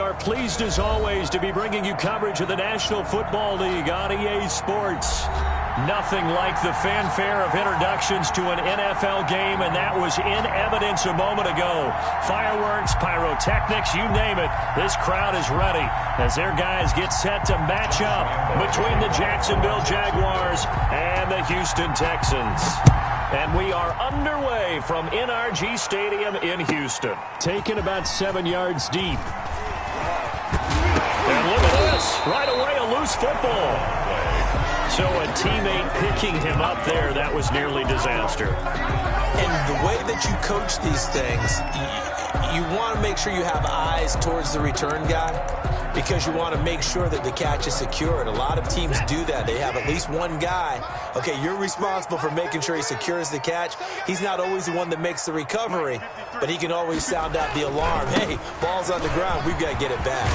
are pleased as always to be bringing you coverage of the National Football League on EA Sports. Nothing like the fanfare of introductions to an NFL game, and that was in evidence a moment ago. Fireworks, pyrotechnics, you name it. This crowd is ready as their guys get set to match up between the Jacksonville Jaguars and the Houston Texans. And we are underway from NRG Stadium in Houston. Taken about 7 yards deep. And look at this. Right away, a loose football. So a teammate picking him up there, that was nearly disaster. And the way that you coach these things, you want to make sure you have eyes towards the return guy because you want to make sure that the catch is secured. A lot of teams do that. They have at least one guy. Okay, you're responsible for making sure he secures the catch. He's not always the one that makes the recovery, but he can always sound out the alarm. Hey, ball's on the ground. We've got to get it back.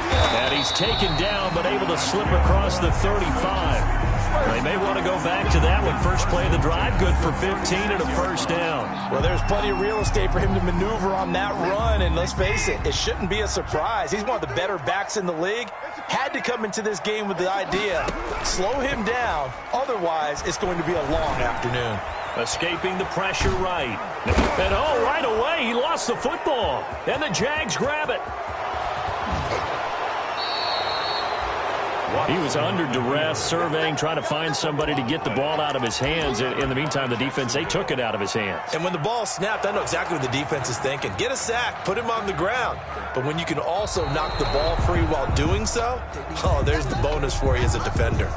And he's taken down, but able to slip across the 35. They may want to go back to that one. First play of the drive, good for 15 and a first down. Well, there's plenty of real estate for him to maneuver on that run, and let's face it, it shouldn't be a surprise. He's one of the better backs in the league. Had to come into this game with the idea, slow him down, otherwise it's going to be a long afternoon. Escaping the pressure right. And oh, right away, he lost the football. And the Jags grab it. He was under duress, surveying, trying to find somebody to get the ball out of his hands. In the meantime, the defense, they took it out of his hands. And when the ball snapped, I know exactly what the defense is thinking. Get a sack, put him on the ground. But when you can also knock the ball free while doing so, oh, there's the bonus for you as a defender.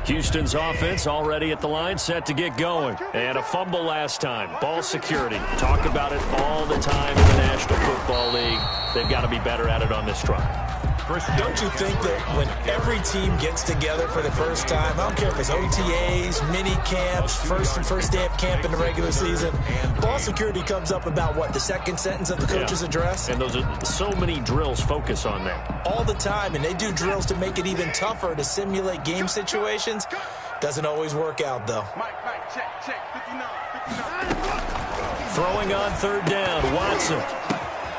Houston's offense already at the line, set to get going. And a fumble last time. Ball security. Talk about it all the time in the National Football League. They've got to be better at it on this drive. Don't you think that when every team gets together for the first time, I don't care if it's OTAs, mini camps, first day of camp in the regular season, ball security comes up about, what, the second sentence of the coach's address? And those are so many drills focus on that. All the time, and they do drills to make it even tougher to simulate game situations. Doesn't always work out, though. Throwing on third down, Watson.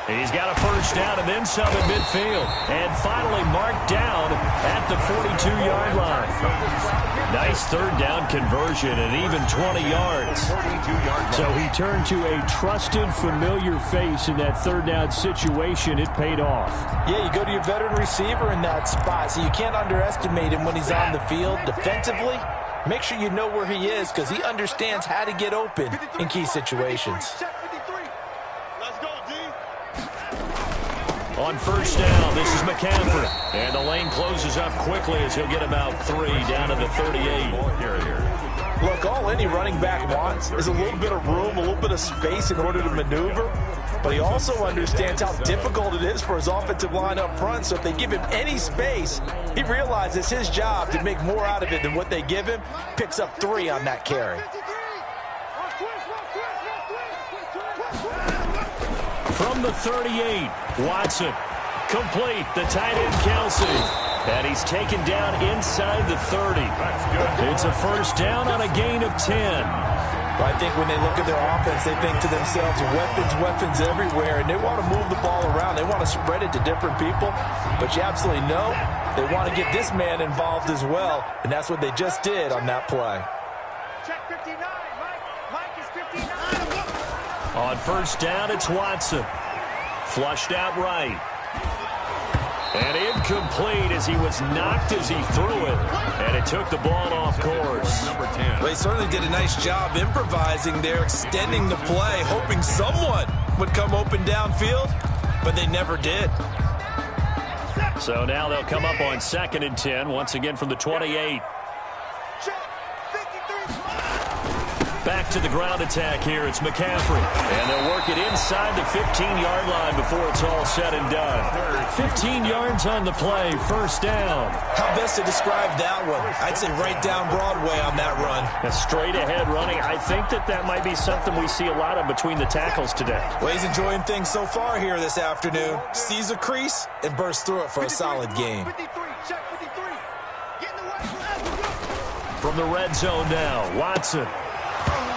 He's got a first down and then some at midfield. And finally marked down at the 42-yard line. Nice third down conversion and even 20 yards. So he turned to a trusted, familiar face in that third down situation. It paid off. Yeah, you go to your veteran receiver in that spot, so you can't underestimate him when he's on the field defensively. Make sure you know where he is because he understands how to get open in key situations. On first down, this is McCaffrey. And the lane closes up quickly as he'll get about 3 down to the 38. Look, all any running back wants is a little bit of room, a little bit of space in order to maneuver. But he also understands how difficult it is for his offensive line up front. So if they give him any space, he realizes it's his job to make more out of it than what they give him. Picks up 3 on that carry. From the 38, Watson, complete, the tight end Kelsey. And he's taken down inside the 30. It's a first down on a gain of 10. I think when they look at their offense, they think to themselves, weapons everywhere, and they want to move the ball around. They want to spread it to different people, but you absolutely know they want to get this man involved as well, and that's what they just did on that play. Check 59, Mike is 59. On first down, it's Watson. Flushed out right. And incomplete as he was knocked as he threw it. And it took the ball off course. Well, they certainly did a nice job improvising there, extending the play, hoping someone would come open downfield, but they never did. So now they'll come up on 2nd and 10, once again from the 28. Back to the ground attack here. It's McCaffrey. And they'll work it inside the 15-yard line before it's all said and done. 15 yards on the play. First down. How best to describe that one? I'd say right down Broadway on that run. A straight ahead running. I think that might be something we see a lot of between the tackles today. Well, he's enjoying things so far here this afternoon. Sees a crease and bursts through it for a solid game. From the red zone now, Watson.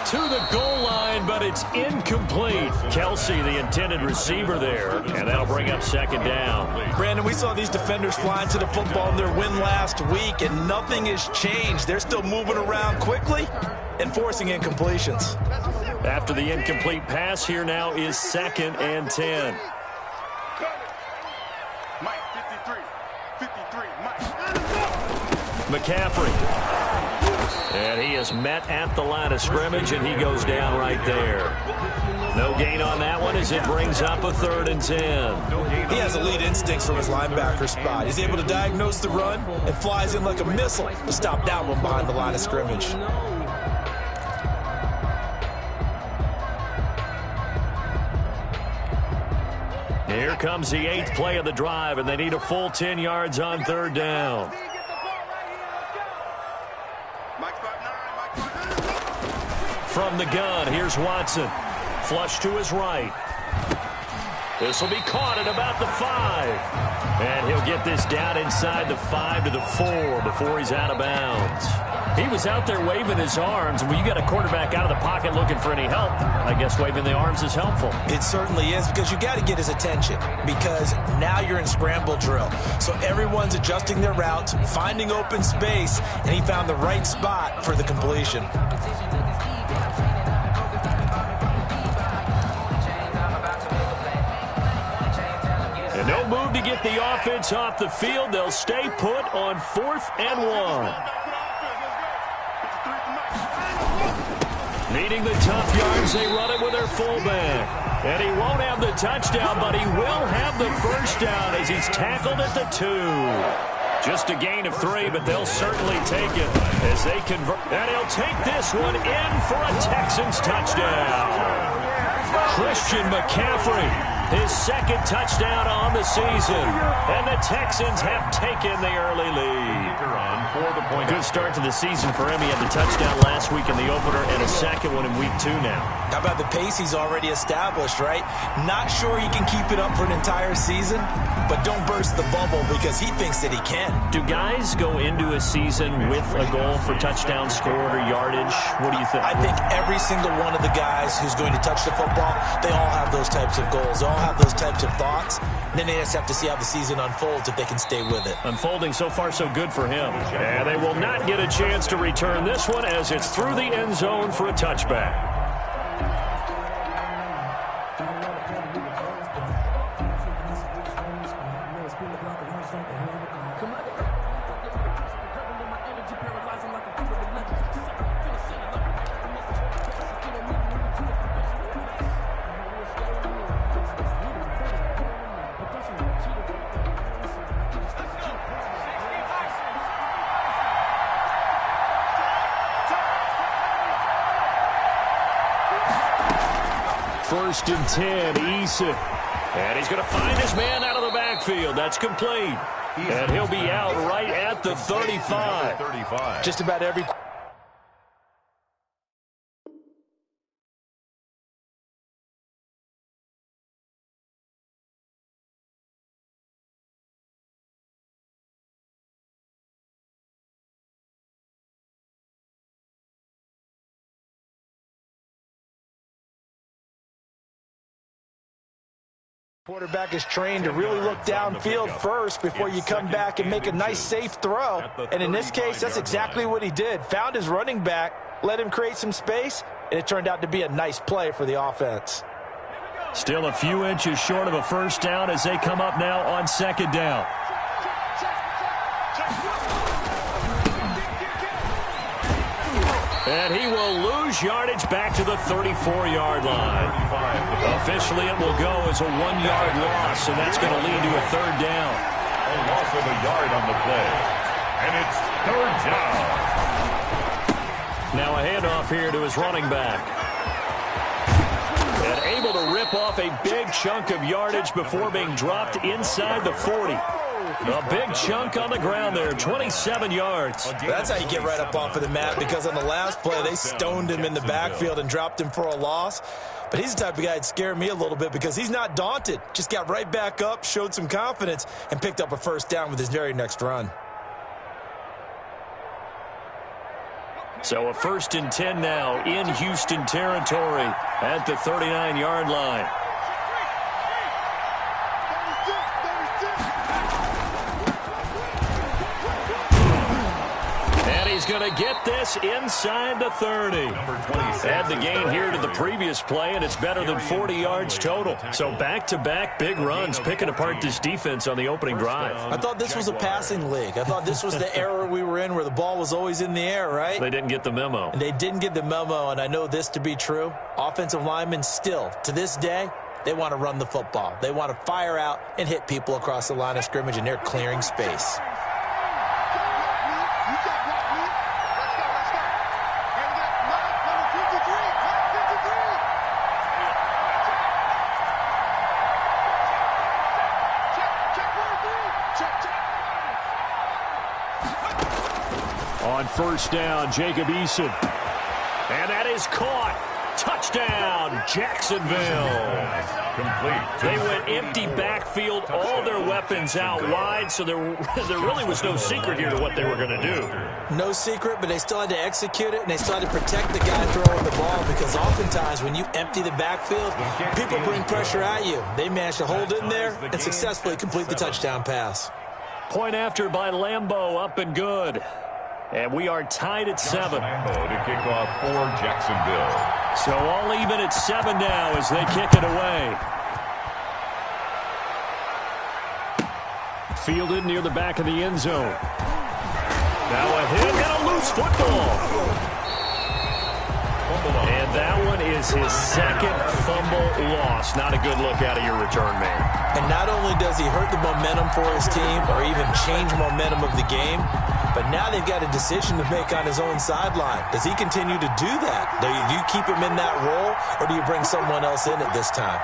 To the goal line, but it's incomplete. Kelsey, the intended receiver there, and that'll bring up second down. Brandon, we saw these defenders flying to the football in their win last week, and nothing has changed. They're still moving around quickly and forcing incompletions. After the incomplete pass, here now is 2nd and 10. Mike, 53, Mike. McCaffrey. And he is met at the line of scrimmage, and he goes down right there. No gain on that one as it brings up a 3rd and 10. He has elite instincts from his linebacker spot. He's able to diagnose the run and flies in like a missile to stop that one behind the line of scrimmage. Here comes the 8th play of the drive, and they need a full 10 yards on 3rd down. From the gun, here's Watson. Flush to his right. This will be caught at about the 5. And he'll get this down inside the 5 to the 4 before he's out of bounds. He was out there waving his arms, and when you got a quarterback out of the pocket looking for any help, I guess waving the arms is helpful. It certainly is, because you got to get his attention, because now you're in scramble drill. So everyone's adjusting their routes, finding open space, and he found the right spot for the completion. And no move to get the offense off the field. They'll stay put on 4th and 1. Needing the tough yards, they run it with their fullback. And he won't have the touchdown, but he will have the first down as he's tackled at the 2. Just a gain of 3, but they'll certainly take it as they convert. And he'll take this one in for a Texans touchdown. Christian McCaffrey. His 2nd touchdown on the season. And the Texans have taken the early lead. Good start to the season for him. He had the touchdown last week in the opener and a 2nd one in week 2 now. How about the pace he's already established, right? Not sure he can keep it up for an entire season, but don't burst the bubble because he thinks that he can. Do guys go into a season with a goal for touchdown scored or yardage? What do you think? I think every single one of the guys who's going to touch the football, they all have those types of goals. They all have those types of thoughts. And then they just have to see how the season unfolds if they can stay with it. Unfolding so far so good for him. And they will not get a chance to return this one as it's through the end zone for a touchback. First and 10, Eason. And he's going to find his man out of the backfield. That's complete. And he'll be out right at the 35. Just about every... Quarterback is trained to really look downfield first before you come back and make a nice safe throw. And in this case, that's exactly what he did. Found his running back, let him create some space, and it turned out to be a nice play for the offense. Still a few inches short of a first down as they come up now on 2nd down. And he will lose yardage back to the 34-yard line. Officially, it will go as a 1-yard loss, and that's going to lead to a 3rd down. A loss of a yard on the play. And it's 3rd down. Now a handoff here to his running back. And able to rip off a big chunk of yardage before being dropped inside the 40. A big chunk on the ground there, 27 yards. That's how you get right up off of the mat, because on the last play, they stoned him in the backfield and dropped him for a loss. But he's the type of guy that scared me a little bit because he's not daunted. Just got right back up, showed some confidence, and picked up a first down with his very next run. So a 1st and 10 now in Houston territory at the 39-yard line. He's going to get this inside the 30. Add the gain here to the previous play, and it's better than 40 yards total. So back-to-back big runs, picking apart this defense on the opening drive. I thought this was a passing league. I thought this was the era we were in where the ball was always in the air, right? They didn't get the memo. And they didn't get the memo, and I know this to be true. Offensive linemen still, to this day, they want to run the football. They want to fire out and hit people across the line of scrimmage, and they're clearing space. On 1st down, Jacob Eason. And that is caught. Touchdown, Jacksonville. Complete. They went empty backfield, all their weapons out wide, so there really was no secret here to what they were going to do. No secret, but they still had to execute it, and they still had to protect the guy throwing the ball, because oftentimes when you empty the backfield, people bring pressure at you. They managed to hold in there and successfully complete the touchdown pass. Point after by Lambeau, up and good. And we are tied at 7. Lambeau to kick off for Jacksonville. So all even at 7 now as they kick it away. Fielded near the back of the end zone. Now a hit and a loose football. And that one is his 2nd fumble loss. Not a good look out of your return man. And not only does he hurt the momentum for his team or even change momentum of the game, but now they've got a decision to make on his own sideline. Does he continue to do that? Do you keep him in that role, or do you bring someone else in at this time?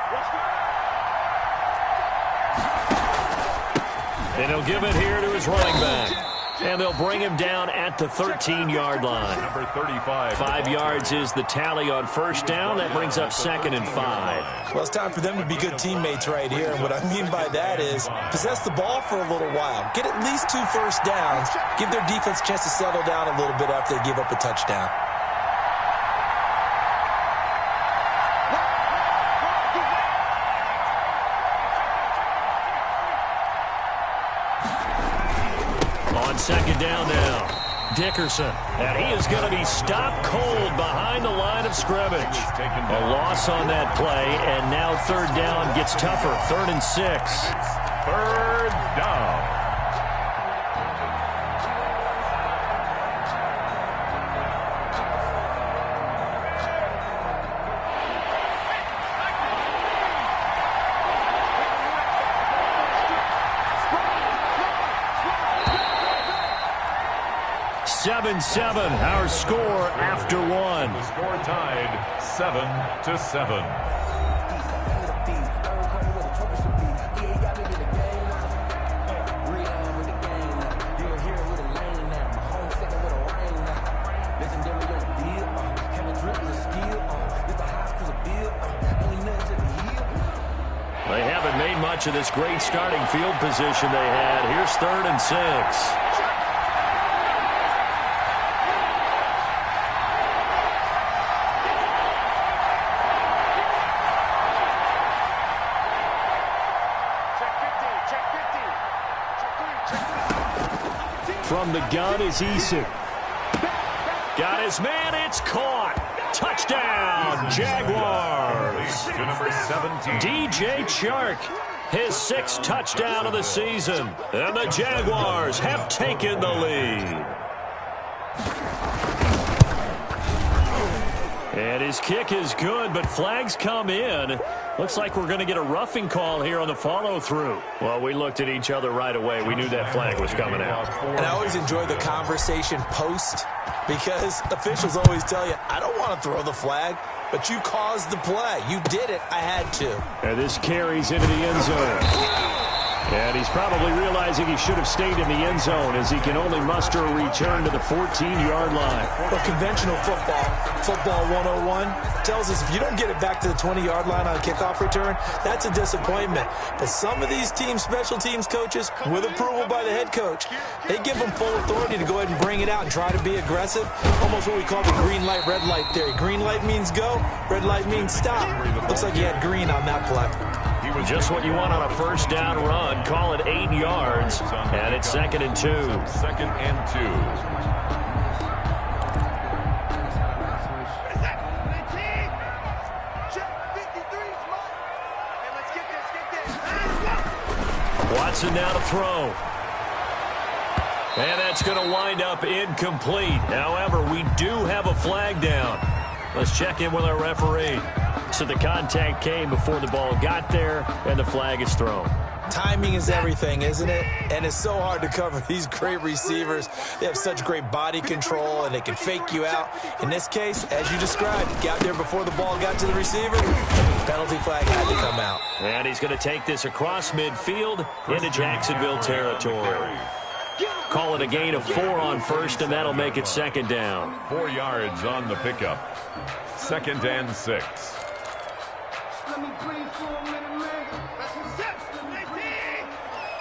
And he'll give it here to his running back. And they'll bring him down at the 13-yard line. Number 35. 5 yards is the tally on 1st down. That brings up 2nd and 5. Well, it's time for them to be good teammates right here. And what I mean by that is possess the ball for a little while. Get at least 2 first downs. Give their defense a chance to settle down a little bit after they give up a touchdown. On 2nd down now, Dickerson. And he is going to be stopped cold behind the line of scrimmage. A loss on that play, and now 3rd down gets tougher. 3rd and 6. 3rd down. Our score after 1. The score tied 7-7. They haven't made much of this great starting field position they had. Here's 3rd and 6. From the gun is Eason. Got his man, it's caught. Touchdown, Jaguars. To number 17. DJ Chark, his 6th touchdown of the season. And the Jaguars have taken the lead. And his kick is good, but flags come in. Looks like we're going to get a roughing call here on the follow-through. Well, we looked at each other right away. We knew that flag was coming out. And I always enjoy the conversation post, because officials always tell you, I don't want to throw the flag, but you caused the play. You did it. I had to. And this carries into the end zone. And he's probably realizing he should have stayed in the end zone as he can only muster a return to the 14-yard line. Well, conventional football 101, tells us if you don't get it back to the 20-yard line on a kickoff return, that's a disappointment. But some of these teams, special teams coaches, with approval by the head coach, they give them full authority to go ahead and bring it out and try to be aggressive. Almost what we call the green light, red light theory. Green light means go, red light means stop. Looks like he had green on that play. Just what you want on a first down run. Call it 8 yards, and it's 2nd and 2. 2nd and 2. Watson now to throw. And that's going to wind up incomplete. However, we do have a flag down. Let's check in with our referee. So the contact came before the ball got there, and the flag is thrown. Timing is everything, isn't it? And it's so hard to cover these great receivers. They have such great body control, and they can fake you out. In this case, as you described, got there before the ball got to the receiver. Penalty flag had to come out. And he's going to take this across midfield into Jacksonville territory. Call it a gain of 4 on first, and that'll make it 2nd down. 4 yards on the pickup. 2nd and 6. Let me breathe for a minute, man. That's what's up. 19.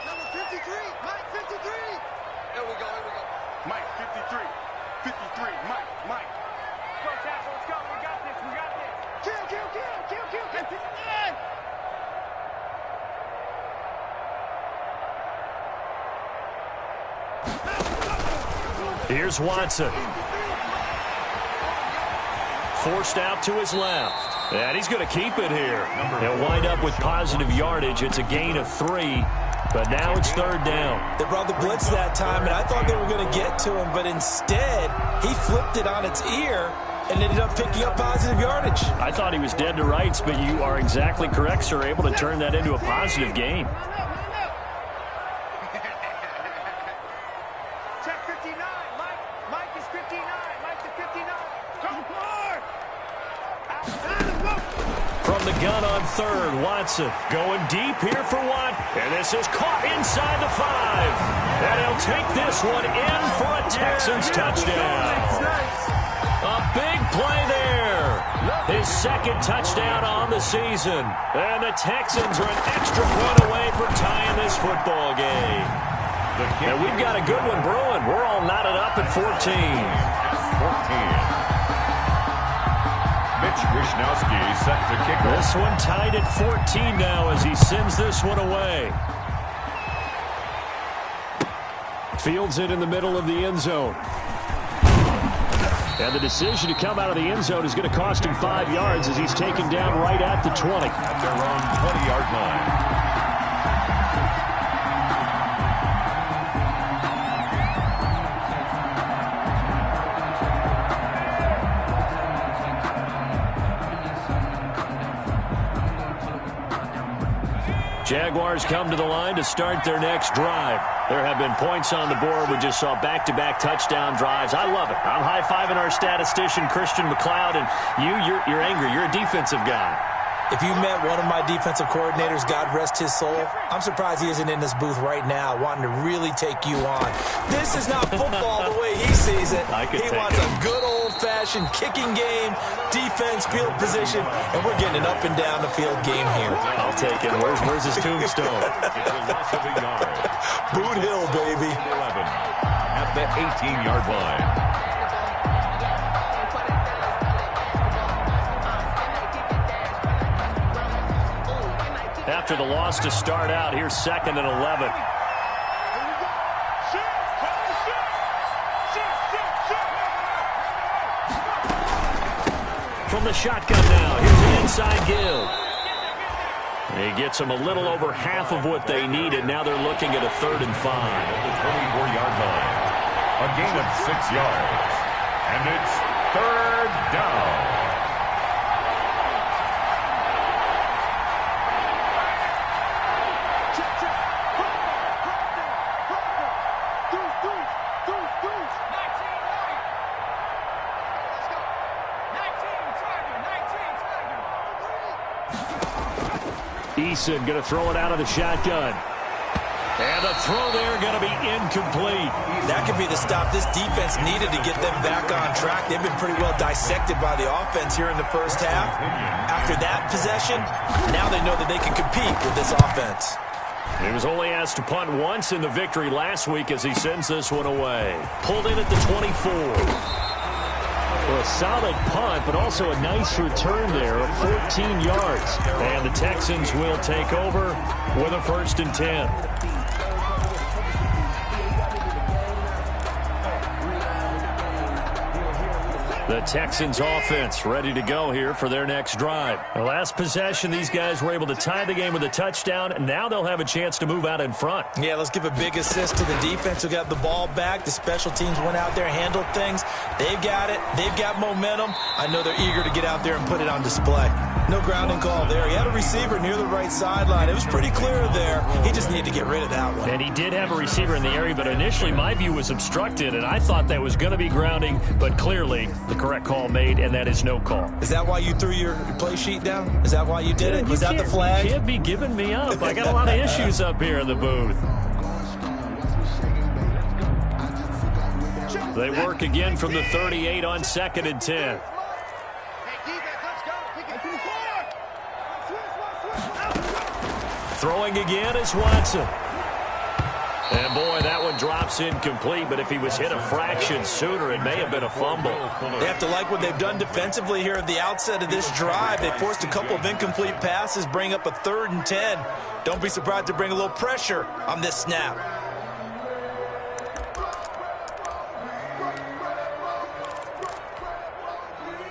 Number 53. Mike 53. Here we go. Mike 53. 53. Mike. Go, Tassel. Let's go. We got this. Kill. 59. Here's Watson. Forced out to his left. And he's going to keep it here. He'll wind up with positive yardage. It's a gain of 3, but now it's 3rd down. They brought the blitz that time, and I thought they were going to get to him, but instead, he flipped it on its ear and ended up picking up positive yardage. I thought he was dead to rights, but you are exactly correct, sir. Able to turn that into a positive gain. Check 59. Mike is 59. Mike to 59. Come forward. From the gun on 3rd, Watson going deep here for one. And this is caught inside the 5. And he'll take this one in for a Texans touchdown. A big play there. His 2nd touchdown on the season. And the Texans are an extra point away from tying this football game. And we've got a good one brewing. We're all knotted up at 14. 14. Wishnowski set to kick off. This one tied at 14 now as he sends this one away. Fields it in the middle of the end zone. And the decision to come out of the end zone is going to cost him 5 yards as he's taken down right at the 20. At their own 20-yard line. Jaguars come to the line to start their next drive. There have been points on the board. We just saw back-to-back touchdown drives. I love it. I'm high-fiving our statistician, Christian McLeod, and you're angry. You're a defensive guy. If you met one of my defensive coordinators, God rest his soul, I'm surprised he isn't in this booth right now wanting to really take you on. This is not football the way he sees it. He wants a good old-fashioned kicking game, defense, field position, and we're getting an up-and-down the field game here. I'll take it. Where's his tombstone? Boot Hill, baby. 11 at the 18-yard line. After the loss to start out, here's 2nd and 11. From the shotgun now, here's an inside give. He gets them a little over half of what they needed. Now they're looking at a 3rd and 5. At the 24-yard line. A gain of 6 yards. And it's 3rd down. Eason going to throw it out of the shotgun. And the throw there going to be incomplete. That could be the stop this defense needed to get them back on track. They've been pretty well dissected by the offense here in the first half. After that possession, now they know that they can compete with this offense. He was only asked to punt once in the victory last week as he sends this one away. Pulled in at the 24. Well, a solid punt, but also a nice return there of 14 yards. And the Texans will take over with a 1st and 10. The Texans offense ready to go here for their next drive. The last possession, these guys were able to tie the game with a touchdown, and now they'll have a chance to move out in front. Yeah, let's give a big assist to the defense who got the ball back. The special teams went out there, handled things. They've got it. They've got momentum. I know they're eager to get out there and put it on display. No grounding call there. He had a receiver near the right sideline. It was pretty clear there. He just needed to get rid of that one. And he did have a receiver in the area, but initially my view was obstructed, and I thought that was going to be grounding, but clearly the correct call made, and that is no call. Is that why you threw your play sheet down? Is that why you did it? Was that the flag? You can't be giving me up. I got a lot of issues up here in the booth. They work again from the 38 on 2nd and 10. Throwing again is Watson. And, boy, that one drops incomplete, but if he was hit a fraction sooner, it may have been a fumble. They have to like what they've done defensively here at the outset of this drive. They forced a couple of incomplete passes, bring up a 3rd and 10. Don't be surprised to bring a little pressure on this snap.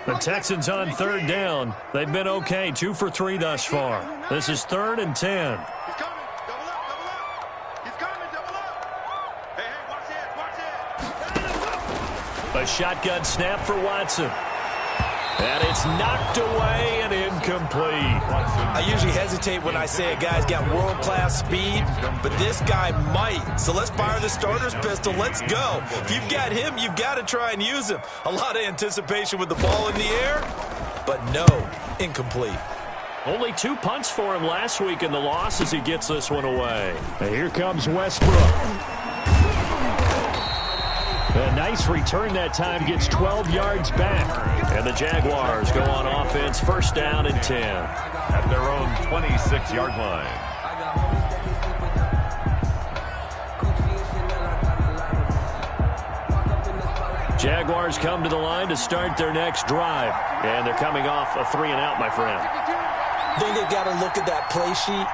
The Texans on 3rd down. They've been okay, 2 for 3 thus far. This is 3rd and 10. He's coming. Double up. He's coming. Double up. Hey, watch this. A shotgun snap for Watson. And it's knocked away and incomplete. I usually hesitate when I say a guy's got world-class speed, but this guy might. So let's fire the starter's pistol. Let's go. If you've got him, you've got to try and use him. A lot of anticipation with the ball in the air, but no, incomplete. Only 2 punts for him last week in the loss as he gets this one away. And here comes Westbrook. A nice return that time, gets 12 yards back. And the Jaguars go on offense, 1st down and 10. At their own 26-yard line. Jaguars come to the line to start their next drive. And they're coming off a 3-and-out, my friend. I think they've got to look at that play sheet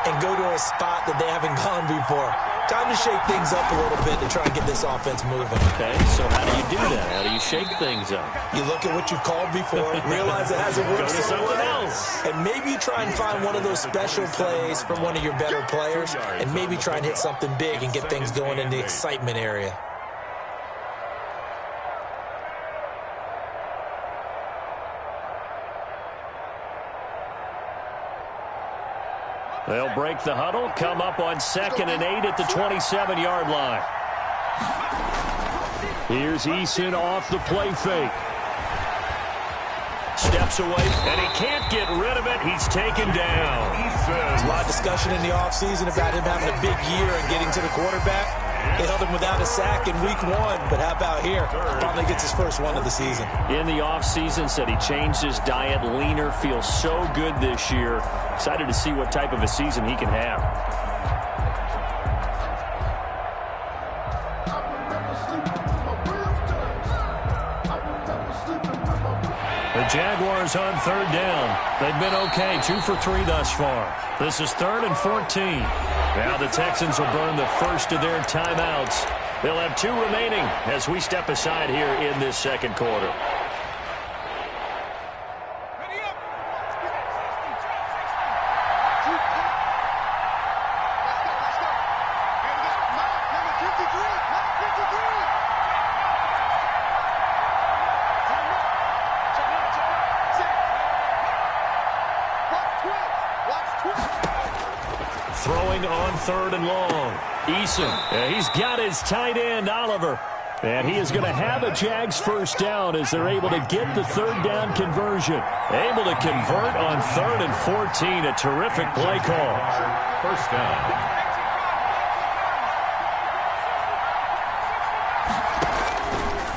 and go to a spot that they haven't gone before. Time to shake things up a little bit to try and get this offense moving. Okay, so how do you do that? How do you shake things up? You look at what you called before, realize it hasn't worked Go to so something well, else. and maybe try and find one of those special plays from one of your better players, and maybe try and hit something big and get things going in the excitement area. They'll break the huddle, come up on 2nd and 8 at the 27-yard line. Here's Eason off the play fake. Steps away, and he can't get rid of it. He's taken down. There's a lot of discussion in the offseason about him having a big year and getting to the quarterback. They held him without a sack in week 1, but how about here? Finally gets his first one of the season. In the offseason, said he changed his diet, leaner, feels so good this year. Excited to see what type of a season he can have. The Jaguars on 3rd down. They've been okay, 2 for 3 thus far. This is 3rd and 14. Now the Texans will burn the first of their timeouts. They'll have 2 remaining as we step aside here in this 2nd quarter. Throwing on 3rd and long. Eason, he's got his tight end, Oliver. And he is going to have a Jags first down as they're able to get the 3rd down conversion. Able to convert on 3rd and 14. A terrific play call. First down.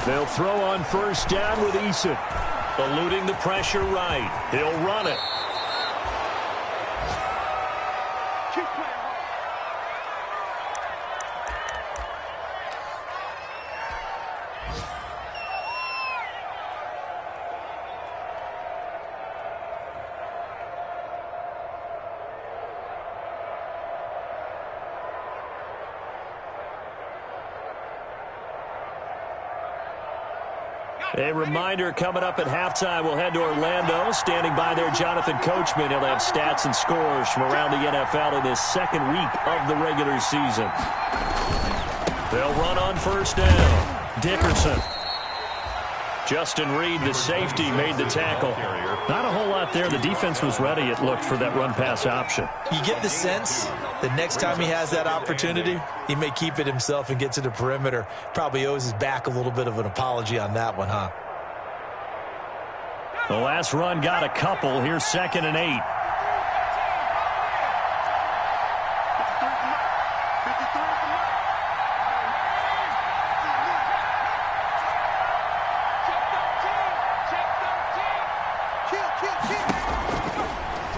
They'll throw on first down with Eason. Eluding the pressure right. He'll run it. A reminder coming up at halftime, we'll head to Orlando. Standing by there, Jonathan Coachman. He'll have stats and scores from around the NFL in his second week of the regular season. They'll run on first down. Dickerson. Justin Reed, the safety, made the tackle. Not a whole lot there. The defense was ready, it looked, for that run-pass option. You get the sense that next time he has that opportunity, he may keep it himself and get to the perimeter. Probably owes his back a little bit of an apology on that one, huh? The last run got a couple. Here's 2nd and 8.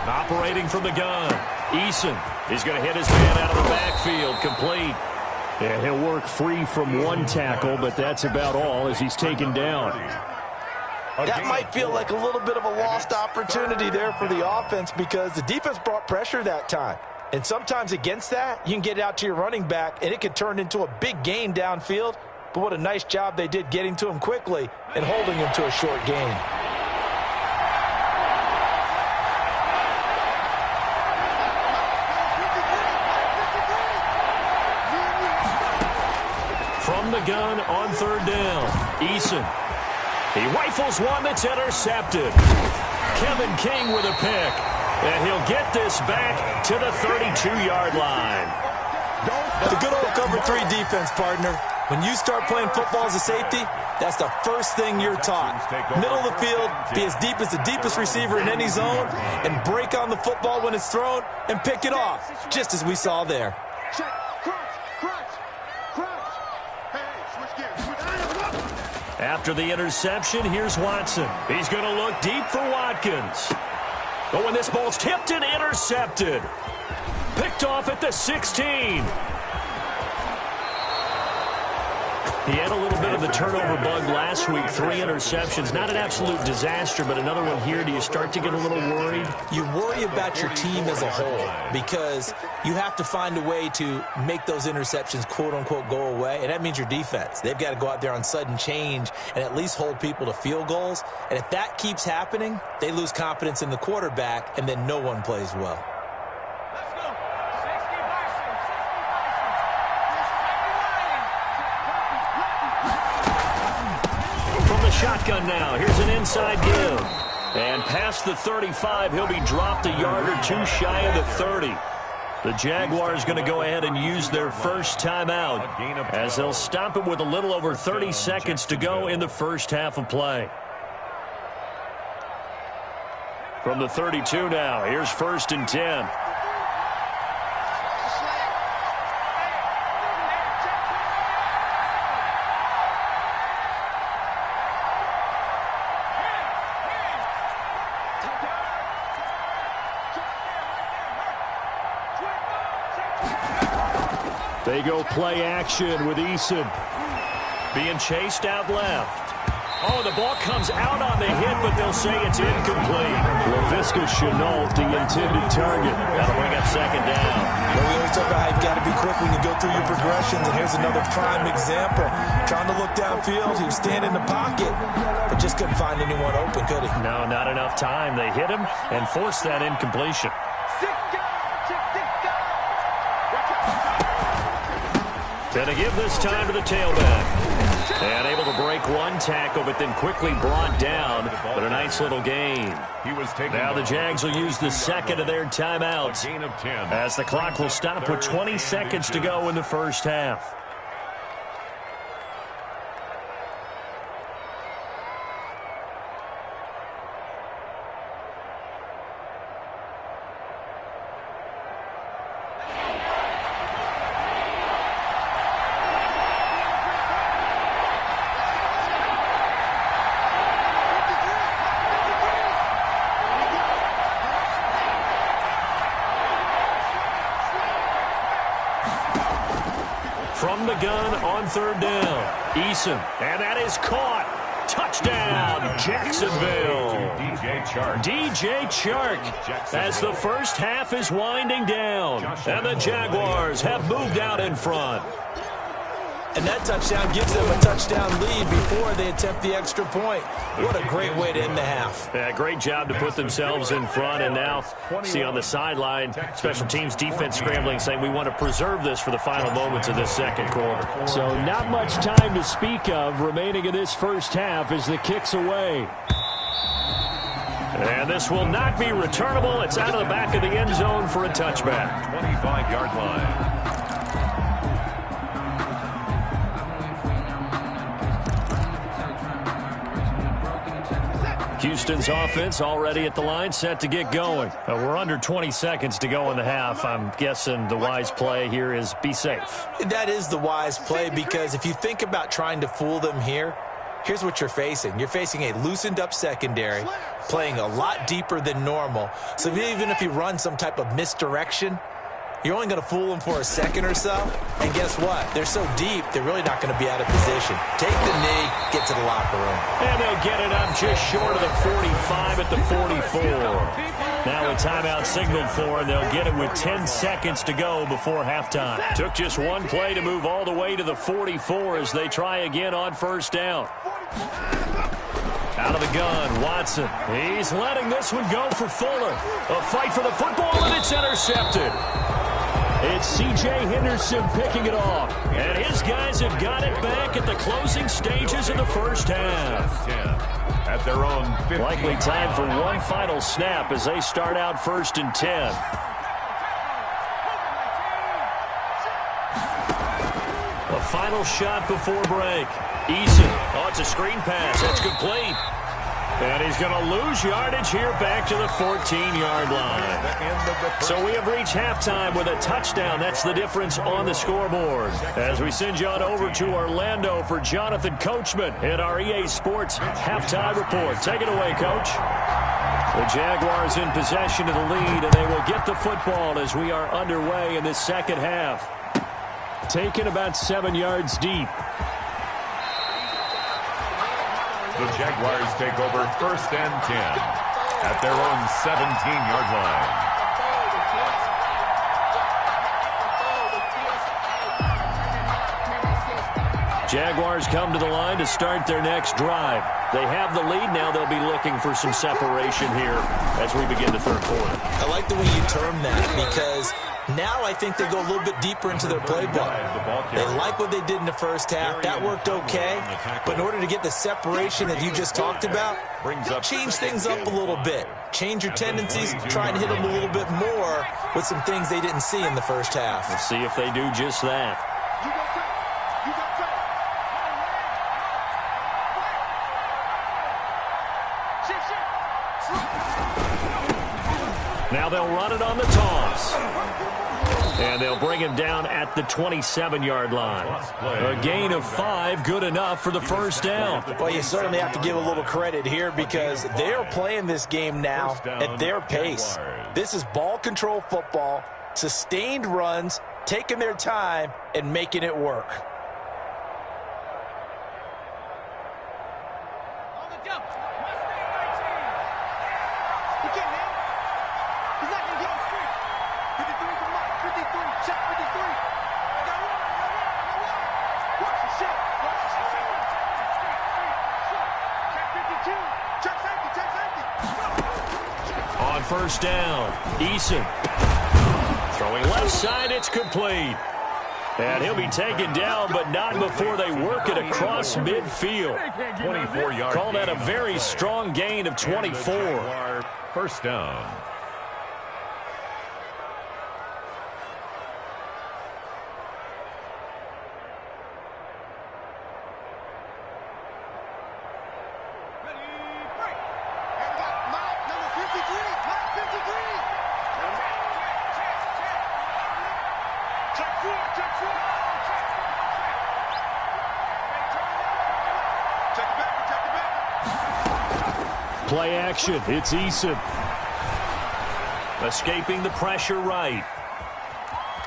Operating from the gun. Eason. He's going to hit his man out of the backfield. Complete. And he'll work free from one tackle, but that's about all as he's taken down. That might feel like a little bit of a lost opportunity there for the offense because the defense brought pressure that time. And sometimes against that, you can get it out to your running back, and it could turn into a big gain downfield. But what a nice job they did getting to him quickly and holding him to a short gain. From the gun on third down, Eason. He rifles one that's intercepted. Kevin King with a pick. And he'll get this back to the 32-yard line. The good old cover 3 defense, partner. When you start playing football as a safety, that's the first thing you're taught. Middle of the field, be as deep as the deepest receiver in any zone, and break on the football when it's thrown and pick it off, just as we saw there. After the interception, here's Watson. He's going to look deep for Watkins. Oh, and this ball's tipped and intercepted. Picked off at the 16. He had a little bit of the turnover bug last week. 3 interceptions. Not an absolute disaster, but another one here. Do you start to get a little worried? You worry about your team as a whole because you have to find a way to make those interceptions, quote-unquote, go away, and that means your defense. They've got to go out there on sudden change and at least hold people to field goals. And if that keeps happening, they lose confidence in the quarterback, and then no one plays well. Shotgun now. Here's an inside give. And past the 35, he'll be dropped a yard or two shy of the 30. The Jaguars going to go ahead and use their first timeout as they'll stop it with a little over 30 seconds to go in the first half of play. From the 32 now, here's 1st and 10. They go play action with Eason. Being chased out left. Oh, the ball comes out on the hit, but they'll say it's incomplete. LaVisca Chenault, the intended target. That'll bring up 2nd down. Well, we always talk about how you've got to be quick when you go through your progressions, and here's another prime example. Trying to look downfield, he was standing in the pocket, but just couldn't find anyone open, could he? No, not enough time. They hit him and forced that incompletion. Gonna give this time to the tailback. And able to break one tackle, but then quickly brought down. But a nice little gain. Now the Jags will use the second of their timeouts as the clock will stop with 20 seconds to go in the first half. gun on third down. Eason, and that is caught. Touchdown, Jacksonville. DJ Chark as the first half is winding down. And the Jaguars have moved out in front. And that touchdown gives them a touchdown lead before they attempt the extra point. What a great way to end the half. Yeah, great job to put themselves in front. And now, see on the sideline, special teams defense scrambling, saying we want to preserve this for the final moments of this second quarter. So not much time to speak of remaining in this first half as the kick's away. And this will not be returnable. It's out of the back of the end zone for a touchback. 25-yard line. Houston's offense already at the line, set to get going. We're under 20 seconds to go in the half. I'm guessing the wise play here is be safe. That is the wise play, because if you think about trying to fool them here, here's what you're facing. You're facing a loosened up secondary, playing a lot deeper than normal. So even if you run some type of misdirection, you're only going to fool them for a second or so. And guess what? They're so deep, they're really not going to be out of position. Take the knee, get to the locker room. And they'll get it up just short of the 45 at the 44. Now a timeout signaled for, and they'll get it with 10 seconds to go before halftime. Took just one play to move all the way to the 44 as they try again on first down. Out of the gun, Watson. He's letting this one go for Fuller. A fight for the football, and it's intercepted. It's C.J. Henderson picking it off. And his guys have got it back at the closing stages of the first half. At their own 50. Likely time for one final snap as they start out 1st and 10. A final shot before break. Eason. Oh, it's a screen pass. That's complete. And he's going to lose yardage here back to the 14-yard line. So we have reached halftime with a touchdown. That's the difference on the scoreboard. As we send you on over to Orlando for Jonathan Coachman in our EA Sports halftime report. Take it away, Coach. The Jaguars in possession of the lead, and they will get the football as we are underway in this second half. Taken about 7 yards deep. The Jaguars take over 1st and 10 at their own 17-yard line. Jaguars come to the line to start their next drive. They have the lead. Now they'll be looking for some separation here as we begin the third quarter. I like the way you term that, because now I think they go a little bit deeper into their playbook. They like what they did in the first half. That worked okay. But in order to get the separation that you just talked about, change things up a little bit. Change your tendencies, try and hit them a little bit more with some things they didn't see in the first half. Let's see if they do just that. Now they'll run it on the toss. And they'll bring him down at the 27-yard line. A gain of 5, good enough for the first down. Well, you certainly have to give a little credit here, because they're playing this game now at their pace. This is ball control football, sustained runs, taking their time, and making it work. On first down, Eason. Throwing left side, it's complete. And he'll be taken down, but not before they work it across midfield. 24-yard. Call that a very strong gain of 24. First down. Play action. It's Eason. Escaping the pressure right.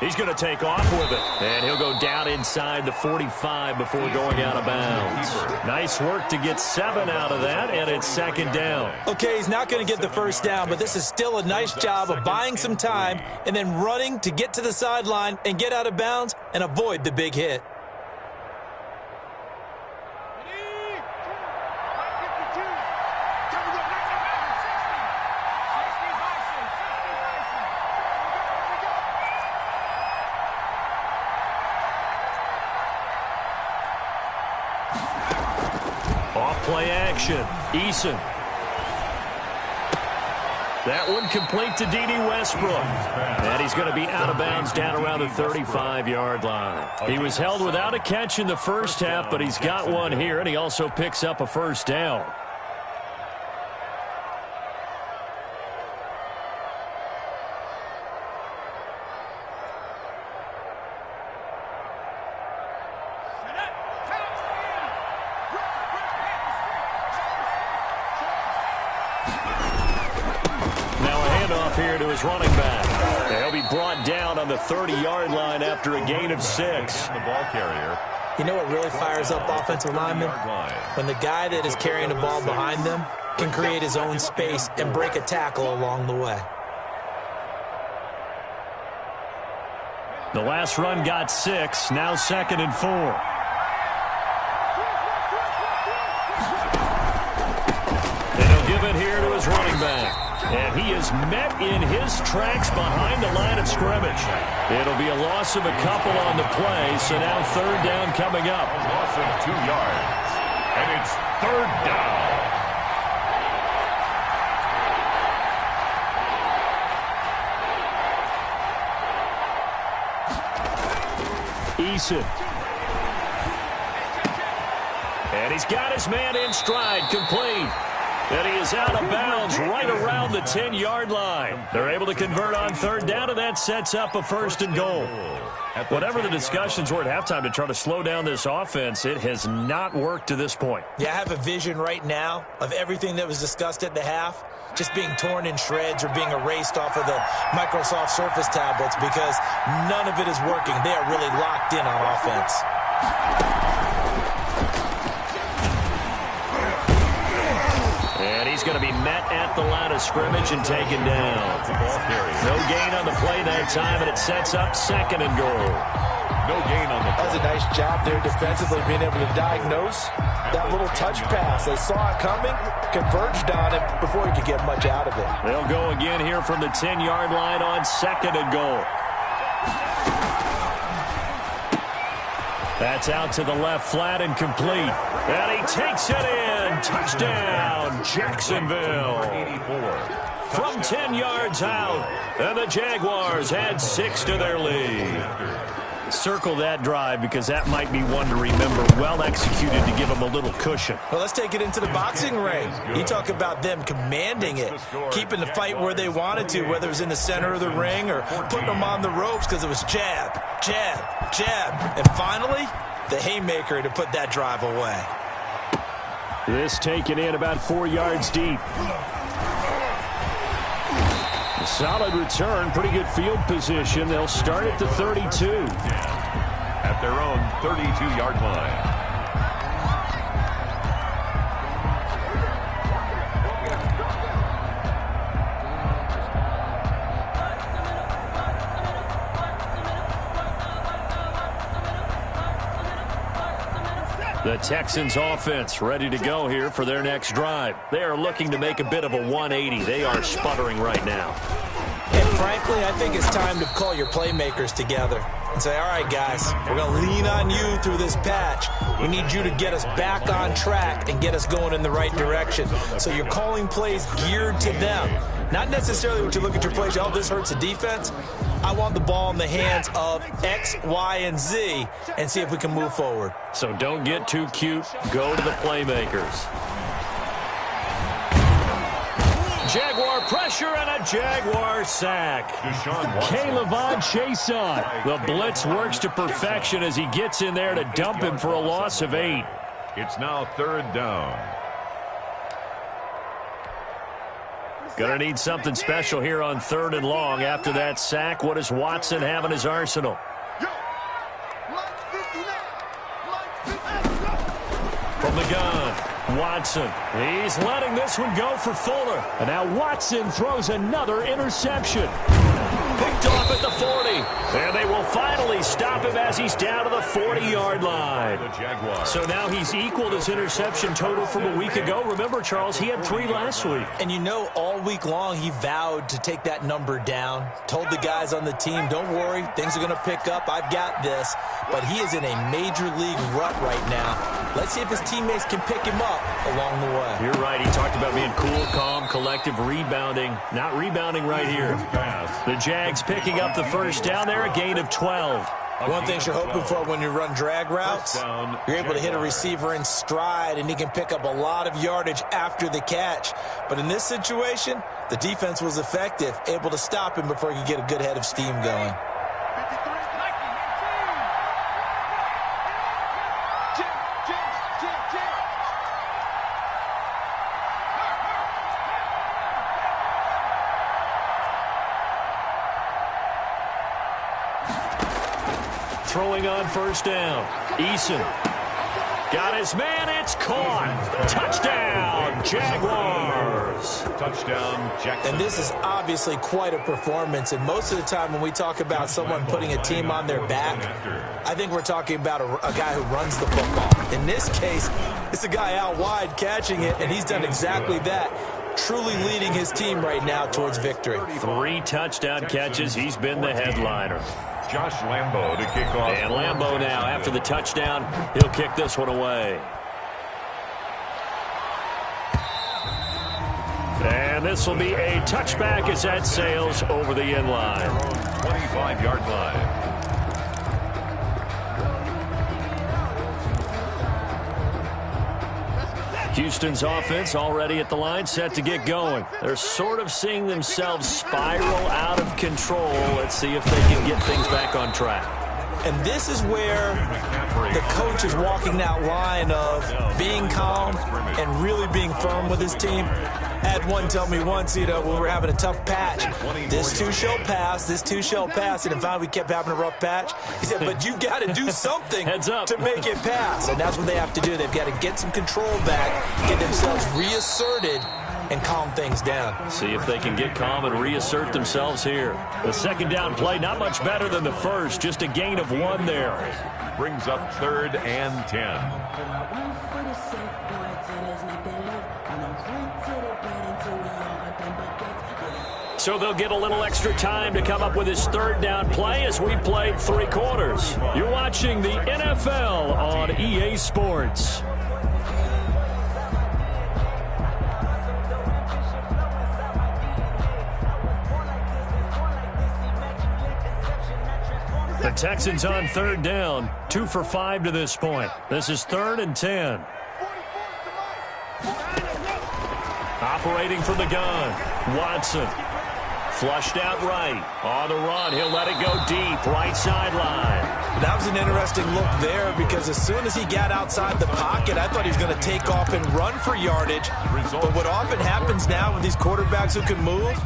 He's going to take off with it. And he'll go down inside the 45 before going out of bounds. Nice work to get 7 out of that, and it's second down. Okay, he's not going to get the first down, but this is still a nice job of buying some time and then running to get to the sideline and get out of bounds and avoid the big hit. Play action. Eason. That one complete to D.D. Westbrook. And he's going to be out of bounds down around the 35-yard line. He was held without a catch in the first half, but he's got one here, and he also picks up a first down. Here to his running back. They'll be brought down on the 30-yard line after a gain of 6. The ball carrier. You know what really fires up offensive linemen? When the guy that is carrying the ball behind them can create his own space and break a tackle along the way. The last run got 6. Now 2nd and 4. And he'll give it here to his running back. And he is met in his tracks behind the line of scrimmage. It'll be a loss of a couple on the play, so now 3rd down coming up. A loss of 2 yards, and it's 3rd down. Eason. And he's got his man in stride, complete. And he is out of bounds right around the 10-yard line. They're able to convert on 3rd down, and that sets up a 1st and goal. Whatever the discussions were at halftime to try to slow down this offense, it has not worked to this point. Yeah, I have a vision right now of everything that was discussed at the half just being torn in shreds or being erased off of the Microsoft Surface tablets because none of it is working. They are really locked in on offense. And he's going to be met at the line of scrimmage and taken down. No gain on the play that time, and it sets up 2nd and goal. No gain on the play. That was a nice job there defensively, being able to diagnose that little touch pass. They saw it coming, converged on it before he could get much out of it. They'll go again here from the 10-yard line on 2nd and goal. That's out to the left flat and complete. And he takes it in. Touchdown, Jacksonville. From 10 yards out. And the Jaguars add 6 to their lead. Circle that drive because that might be one to remember. Well executed to give them a little cushion. Well, let's take it into the boxing ring. You talk about them commanding it, keeping the fight where they wanted to, whether it was in the center of the ring or putting them on the ropes because it was jab, jab, jab. And finally, the haymaker to put that drive away. This taken in about 4 yards deep. Solid return, pretty good field position. They'll start at the 32. At their own 32-yard line. The Texans offense ready to go here for their next drive. They are looking to make a bit of a 180. They are sputtering right now. And frankly, I think it's time to call your playmakers together and say, all right, guys, we're going to lean on you through this patch. We need you to get us back on track and get us going in the right direction. So you're calling plays geared to them. Not necessarily what you look at your plays, oh, this hurts the defense. I want the ball in the hands of X, Y, and Z and see if we can move forward. So don't get too cute. Go to the playmakers. Jaguar pressure and a Jaguar sack. K'Lavon Chaisson. The blitz works to perfection as he gets in there to dump him for a loss of 8. It's now 3rd down. Gonna need something special here on 3rd and long. After that sack, what does Watson have in his arsenal? From the gun, Watson. He's letting this one go for Fuller. And now Watson throws another interception. Picked off at the 40. And they will finally stop him as he's down to the 40-yard line. So now he's equaled his interception total from a week ago. Remember, Charles, he had 3 last week. And you know, all week long he vowed to take that number down. Told the guys on the team, don't worry, things are going to pick up. I've got this. But he is in a major league rut right now. Let's see if his teammates can pick him up along the way. You're right. He talked about being cool, calm, collective, rebounding. Not rebounding right here. The Jags picking up the first down there, a gain of 12. One thing you're hoping for when you run drag routes, you're able to hit a receiver in stride, and he can pick up a lot of yardage after the catch. But in this situation, the defense was effective, able to stop him before he could get a good head of steam going. Throwing on first down. Eason got his man. It's caught. Touchdown, Jaguars. Touchdown, Jackson. And this is obviously quite a performance. And most of the time when we talk about someone putting a team on their back, I think we're talking about a guy who runs the football. In this case, it's a guy out wide catching it, and he's done exactly that. Truly leading his team right now towards victory. 3 touchdown catches. He's been the headliner. Josh Lambo to kick off. And Lambo now, after the touchdown, he'll kick this one away. And this will be a touchback as that sails over the end line. 25-yard line. Houston's offense already at the line, set to get going. They're sort of seeing themselves spiral out of control. Let's see if they can get things back on track. And this is where the coach is walking that line of being calm and really being firm with his team. I had one tell me once, when we were having a tough patch, this too shall pass, this too shall pass. And finally we kept having a rough patch. He said, but you got to do something to make it pass. And that's what they have to do. They've got to get some control back, get themselves reasserted, and calm things down. See if they can get calm and reassert themselves here. The second down play, not much better than the first, just a gain of 1 there. Brings up 3rd and 10. So they'll get a little extra time to come up with his 3rd down play as we've played 3 quarters. You're watching the NFL on EA Sports. The Texans on 3rd down, 2 for 5 to this point. This is 3rd and 10. Operating from the gun, Watson. Flushed out right. On the run, he'll let it go deep, right sideline. That was an interesting look there because as soon as he got outside the pocket, I thought he was going to take off and run for yardage. But what often happens now with these quarterbacks who can move,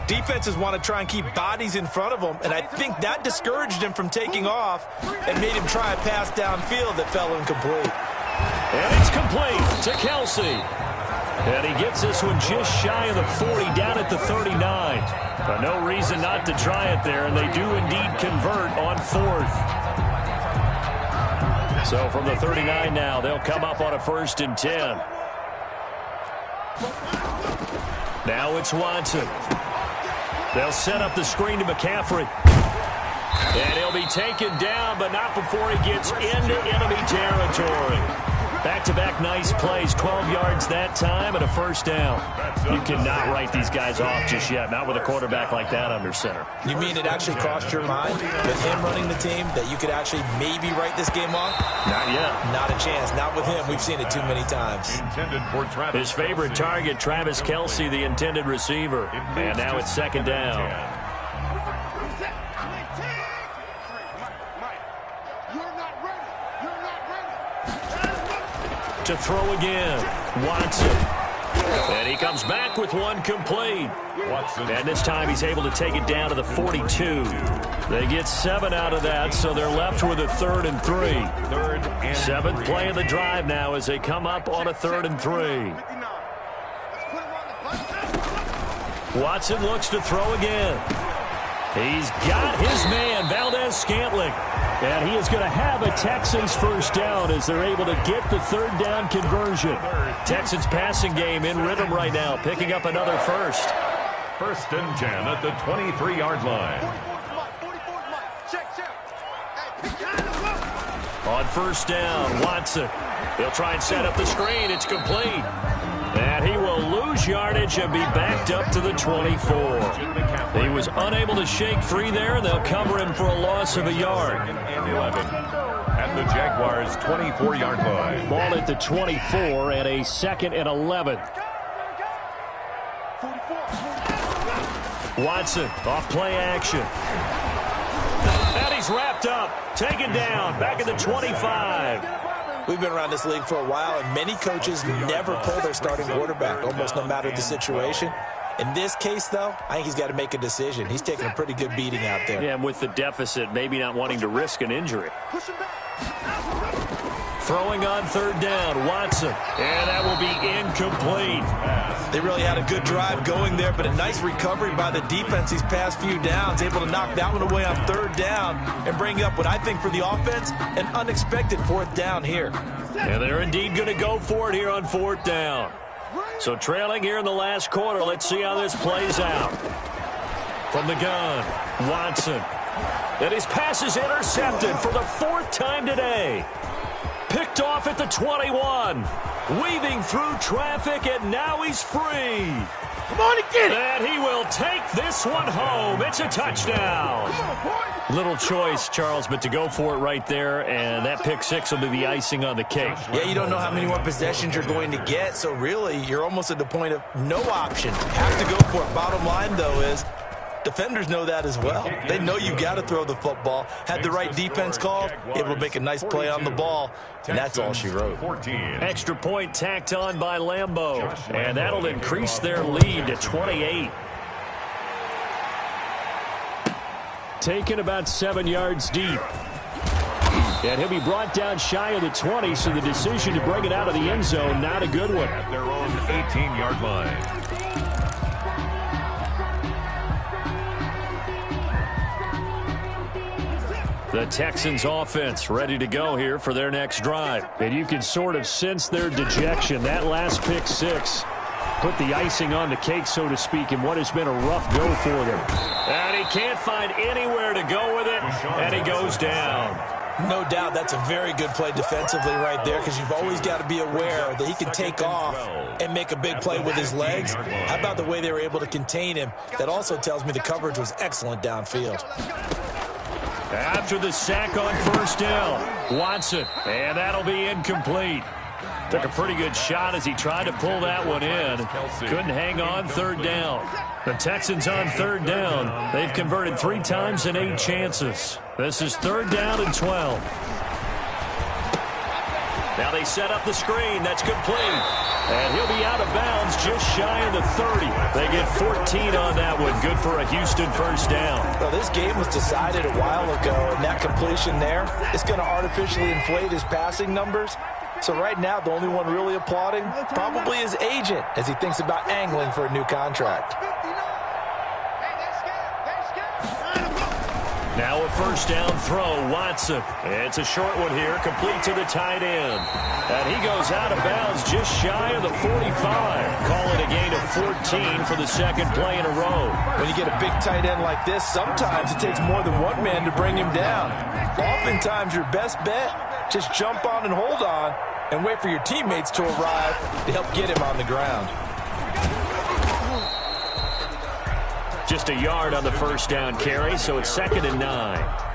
defenses want to try and keep bodies in front of them, and I think that discouraged him from taking off and made him try a pass downfield that fell incomplete. And it's complete to Kelsey. And he gets this one just shy of the 40, down at the 39. But no reason not to try it there, and they do indeed convert on 4th. So from the 39 now, they'll come up on a 1st and 10. Now it's Watson. They'll set up the screen to McCaffrey. And he'll be taken down, but not before he gets into enemy territory. Back-to-back nice plays, 12 yards that time and a 1st down. You cannot write these guys off just yet, not with a quarterback like that under center. You mean it actually crossed your mind with him running the team that you could actually maybe write this game off? Not yet. Not a chance. Not with him. We've seen it too many times. His favorite target, Travis Kelsey, the intended receiver. And now it's 2nd down. To throw again, Watson. And he comes back with one complete. Watson. And this time he's able to take it down to the 42. They get 7 out of that, so they're left with a 3rd and 3. 3rd and 7th 3. play of the drive now as they come up on a 3rd and 3. Watson looks to throw again. He's got his man, Valdez-Scantling. And he is going to have a Texans first down as they're able to get the 3rd down conversion. Texans passing game in rhythm right now, picking up another first. 1st and 10 at the 23-yard line. On 1st down, Watson. He'll try and set up the screen. It's complete. And he will lose yardage and be backed up to the 24. He was unable to shake free there, and they'll cover him for a loss of a yard. 2nd and 11 at the Jaguars' 24-yard line. Ball at the 24 and a 2nd and 11. Watson off play action. And he's wrapped up, taken down, back at the 25. We've been around this league for a while, and many coaches never pull their starting quarterback, almost no matter the situation. In this case, though, I think he's got to make a decision. He's taking a pretty good beating out there. Yeah, and with the deficit, maybe not wanting to risk an injury. Throwing on 3rd down, Watson. And that will be incomplete. They really had a good drive going there, but a nice recovery by the defense these past few downs, able to knock that one away on 3rd down and bring up what I think for the offense, an unexpected 4th down here. And they're indeed going to go for it here on 4th down. So trailing here in the last quarter, let's see how this plays out. From the gun, Watson. And his pass is intercepted for the 4th time today. Picked off at the 21. Weaving through traffic, and now he's free. Come on and get it. And he will take this one home. It's a touchdown. Little choice, Charles, but to go for it right there, and that pick 6 will be the icing on the cake. Yeah, you don't know how many more possessions you're going to get, so really you're almost at the point of no option. Have to go for it. Bottom line, though, is defenders know that as well. They know you got to throw the football. Had the right defense called, able to make a nice play on the ball, and that's all she wrote. 14. Extra point tacked on by Lambeau, and that'll increase their lead to 28. Taken about 7 yards deep. And he'll be brought down shy of the 20, so the decision to bring it out of the end zone, not a good one. At their own 18-yard line. The Texans offense ready to go here for their next drive. And you can sort of sense their dejection. That last pick 6 put the icing on the cake, so to speak, in what has been a rough go for them. And he can't find anywhere to go with it, and he goes down. No doubt that's a very good play defensively right there, because you've always got to be aware that he can take off and make a big play with his legs. How about the way they were able to contain him? That also tells me the coverage was excellent downfield. After the sack on 1st down, Watson, and that'll be incomplete. Took a pretty good shot as he tried to pull that one in. Couldn't hang on 3rd down. The Texans on 3rd down. They've converted 3 times in 8 chances. This is 3rd down and 12. Now they set up the screen. That's complete. And he'll be out of bounds just shy of the 30. They get 14 on that one. Good for a Houston first down. Well, this game was decided a while ago, and that completion there is going to artificially inflate his passing numbers. So right now, the only one really applauding probably his agent as he thinks about angling for a new contract. Now a 1st down throw, Watson. It's a short one here, complete to the tight end. And he goes out of bounds just shy of the 45. Call it a gain of 14 for the 2nd play in a row. When you get a big tight end like this, sometimes it takes more than one man to bring him down. Oftentimes, your best bet, just jump on and hold on and wait for your teammates to arrive to help get him on the ground. Just a yard on the 1st down carry, so it's 2nd and 9.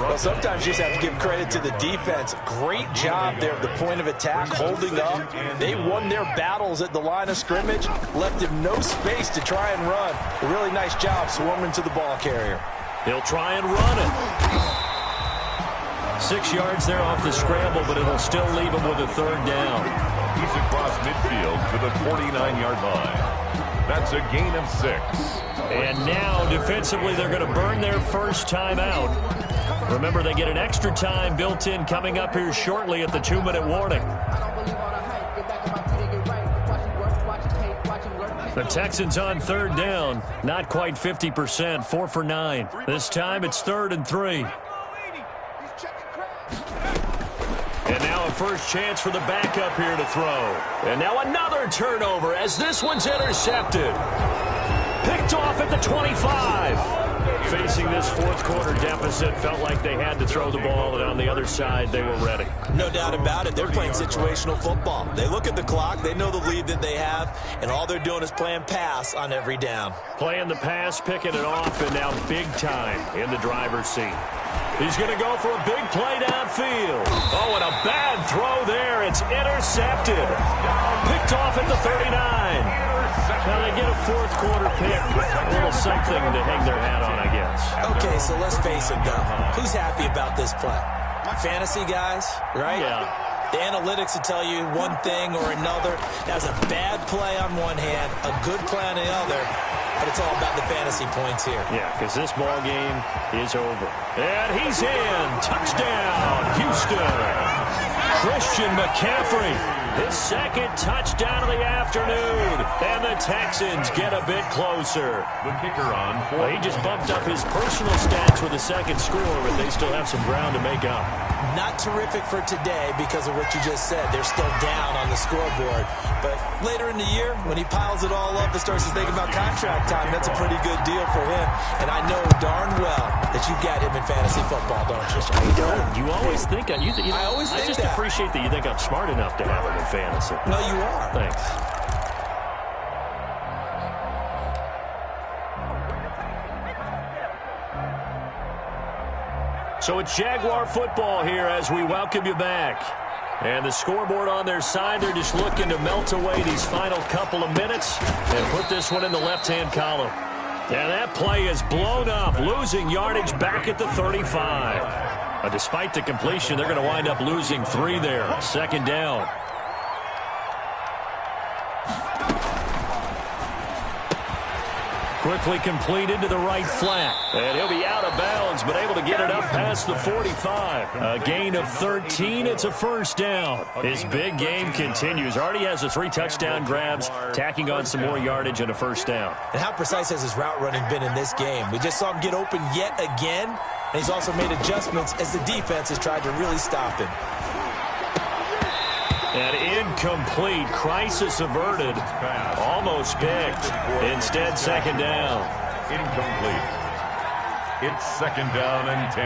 Well, sometimes you just have to give credit to the defense. Great job there at the point of attack, holding up. They won their battles at the line of scrimmage, left him no space to try and run. A really nice job swarming to the ball carrier. He'll try and run it. 6 yards there off the scramble, but it'll still leave him with a 3rd down. He's across midfield to the 49-yard line. That's a gain of 6. And now, defensively, they're going to burn their first time out. Remember, they get an extra time built in coming up here shortly at the 2-minute warning. The Texans on third down. Not quite 50%, 4 for 9. This time it's 3rd and 3. And now a first chance for the backup here to throw. And now another turnover as this one's intercepted. Picked off at the 25. Facing this fourth quarter deficit, felt like they had to throw the ball, and on the other side, they were ready. No doubt about it. They're playing situational football. They look at the clock, they know the lead that they have, and all they're doing is playing pass on every down. Playing the pass, picking it off, and now big time in the driver's seat. He's going to go for a big play downfield. Oh, and a bad throw there. It's intercepted. Picked off at the 39. Now they get a fourth quarter pick. A little something to hang their hat on, I guess. Okay, so let's face it, though. Who's happy about this play? Fantasy guys, right? Yeah. The analytics will tell you one thing or another. That's a bad play on one hand, a good play on the other. But it's all about the fantasy points here. Yeah, because this ball game is over. And he's in. Touchdown, Houston. Christian McCaffrey, his second touchdown of the afternoon. And the Texans get a bit closer. The kicker on. Well, he just bumped up his personal stats with a second score, but they still have some ground to make up. Not terrific for today because of what you just said. They're still down on the scoreboard. But later in the year, when he piles it all up and starts to think about contract time, that's a pretty good deal for him. And I know darn well that you've got him in fantasy football, don't you? I don't. You always think I always think I just that. appreciate that you think I'm smart enough to have him in fantasy. No, you are. Thanks. So it's Jaguar football here as we welcome you back. And the scoreboard on their side, they're just looking to melt away these final couple of minutes and put this one in the left-hand column. And that play is blown up, losing yardage back at the 35. Despite the completion, they're going to wind up losing 3 there. 2nd down. Quickly completed to the right flat. And he'll be out of bounds, but able to get it up past the 45. A gain of 13. It's a first down. His big game continues. Already has the 3 touchdown grabs, tacking on some more yardage and a first down. And how precise has his route running been in this game? We just saw him get open yet again, and he's also made adjustments as the defense has tried to really stop him. And incomplete. Crisis averted. Almost picked. Instead, 2nd down. Incomplete. It's 2nd down and 10.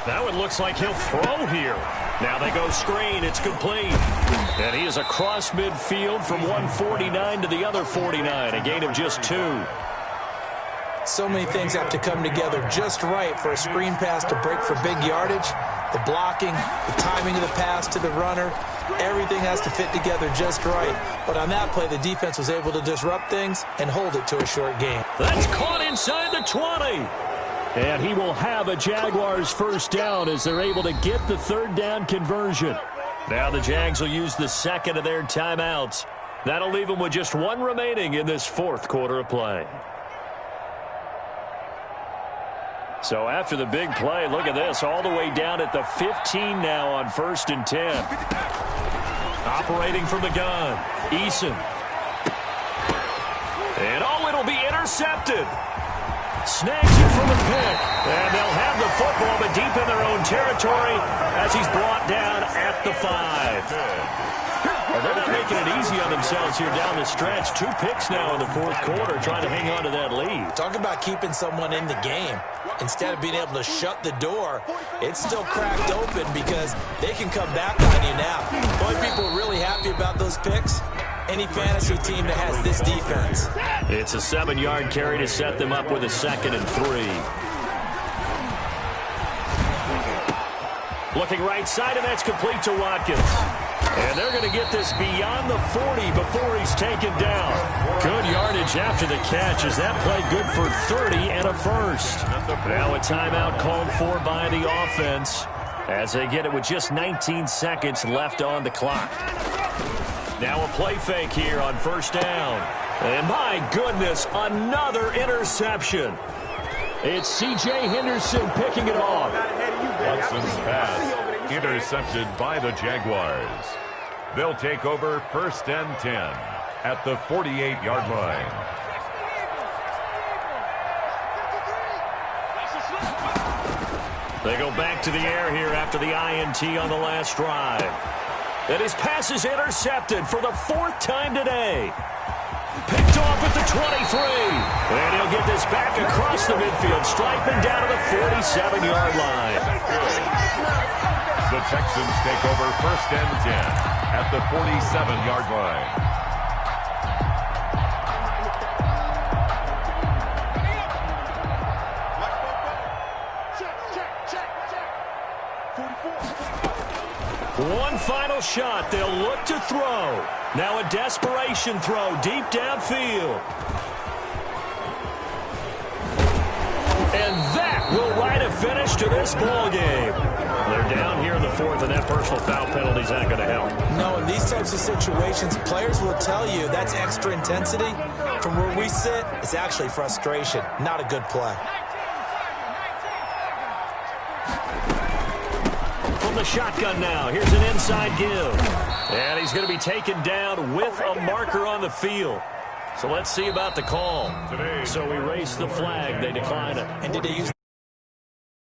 That one looks like he'll throw here. Now they go screen. It's complete. And he is across midfield from 149 to the other 49. A gain of just 2. So many things have to come together just right for a screen pass to break for big yardage. The blocking, the timing of the pass to the runner, everything has to fit together just right. But on that play, the defense was able to disrupt things and hold it to a short gain. That's caught inside the 20. And he will have a Jaguars first down as they're able to get the 3rd down conversion. Now the Jags will use the 2nd of their timeouts. That'll leave them with just 1 remaining in this 4th quarter of play. So after the big play, look at this, all the way down at the 15 now on 1st and 10. Operating from the gun, Eason. And it'll be intercepted. Snags it from the pick. And they'll have the football, but deep in their own territory as he's brought down at the 5. Well, they're not making it easy on themselves here down the stretch. 2 picks now in the 4th quarter, trying to hang on to that lead. Talk about keeping someone in the game. Instead of being able to shut the door, it's still cracked open because they can come back on you now. The only people really happy about those picks, any fantasy team that has this defense. It's a 7-yard carry to set them up with a 2nd and 3. Looking right side, and that's complete to Watkins. And they're going to get this beyond the 40 before he's taken down. Good yardage after the catch. Is that play good for 30 and a first? Now a timeout called for by the offense. as they get it with just 19 seconds left on the clock. Now a play fake here on first down. And my goodness, another interception. It's C.J. Henderson picking it off. Watson's pass intercepted by the Jaguars. They'll take over first and 10 at the 48-yard line. They go back to the air here after the INT on the last drive. And his pass is intercepted for the 4th time today. Picked off at the 23. And he'll get this back across the midfield, striping down to the 47-yard line. The Texans take over first and 10 at the 47-yard line. One final shot. They'll look to throw. Now a desperation throw deep downfield. And that will write a finish to this ball game. They're down here in the 4th, and that personal foul penalty is not going to help. No, in these types of situations, players will tell you that's extra intensity. From where we sit, it's actually frustration. Not a good play. From the shotgun now, here's an inside give. And he's going to be taken down with a marker on the field. So let's see about the call. So we raise the flag. They decline it. And did they use